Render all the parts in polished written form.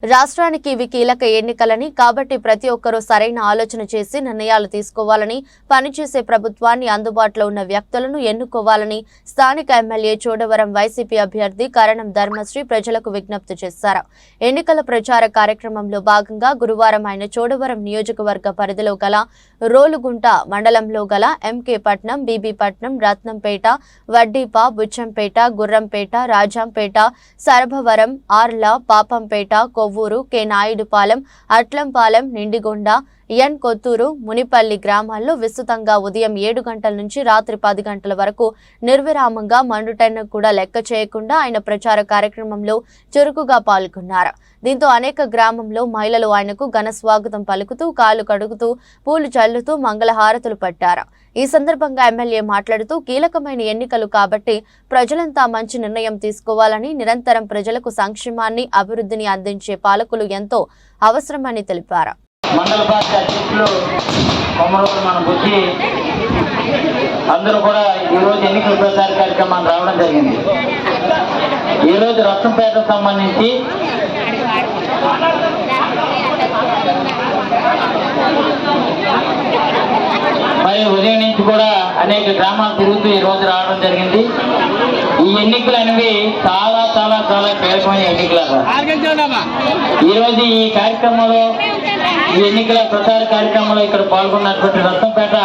రాష్ట్రానికి ఇవి కీలక ఎన్నికలని కాబట్టి ప్రతి ఒక్కరూ సరైన ఆలోచన చేసి నిర్ణయాలు తీసుకోవాలని పనిచేసే ప్రభుత్వాన్ని అందుబాటులో ఉన్న వ్యక్తులను ఎన్నుకోవాలని స్థానిక ఎమ్మెల్యే చోడవరం వైసీపీ అభ్యర్థి కరణం ధర్మశ్రీ ప్రజలకు విజ్ఞప్తి చేశారు. ఎన్నికల ప్రచార కార్యక్రమంలో భాగంగా గురువారం ఆయన చోడవరం నియోజకవర్గ పరిధిలో గల రోలుగుంట మండలంలో గల ఎంకే పట్నం, బీబీ పట్నం, రత్నంపేట, వడ్డీప, బుచ్చంపేట, గుర్రంపేట, రాజాంపేట, సరభవరం, ఆర్ల, పాపంపేట, కొవ్వూరు, కె నాయుడుపాలెం, అట్లంపాలెం, నిండిగొండ, ఎన్ కొత్తూరు, మునిపల్లి గ్రామాల్లో విస్తృతంగా ఉదయం 7 గంటల నుంచి రాత్రి 10 గంటల వరకు నిర్విరామంగా మండుటెన్న కూడా లెక్క చేయకుండా ఆయన ప్రచార కార్యక్రమంలో చురుకుగా పాల్గొన్నారు. దీంతో అనేక గ్రామంలో మహిళలు ఆయనకు ఘన స్వాగతం పలుకుతూ, కాలు కడుగుతూ, పూలు చల్లుతూ మంగళహారతులు పట్టారు. ఈ సందర్భంగా ఎమ్మెల్యే మాట్లాడుతూ కీలకమైన ఎన్నికలు కాబట్టి ప్రజలంతా మంచి నిర్ణయం తీసుకోవాలని, నిరంతరం ప్రజలకు సంక్షేమాన్ని, అభివృద్ధిని అందించే పాలకులు ఎంతో అవసరమని తెలిపారు. మండల పార్టీ అధ్యక్షులు కొమరూరు మన బుద్ధి అందరూ కూడా ఈరోజు ఎన్నికల ప్రచార కార్యక్రమాన్ని రావడం జరిగింది. ఈరోజు రత్నంపేటకు సంబంధించి మరి ఉదయం నుంచి కూడా అనేక గ్రామాలు తిరుగుతూ ఈ రోజు రావడం జరిగింది. ఈ ఎన్నికలు అనేవి చాలా చాలా చాలా కీలకమైన ఎన్నికలు. ఈరోజు ఈ కార్యక్రమంలో, ఈ ఎన్నికల ప్రచార కార్యక్రమంలో ఇక్కడ పాల్గొన్నటువంటి రత్నంపేట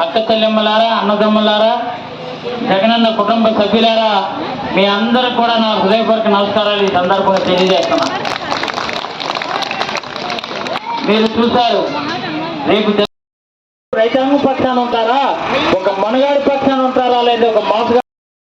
అక్క చెల్లెమ్మలారా, అన్నదమ్ములారా, జగనన్న కుటుంబ సభ్యులారా, మీ అందరూ కూడా నా హృదయపూర్వక నమస్కారాలు ఈ సందర్భంగా తెలియజేస్తున్నా. మీరు చూశారు, రేపు రైతాంగం పక్షాన ఉంటారా, ఒక మనగాడి పక్షాన ఉంటారా, లేదా ఒక మాస్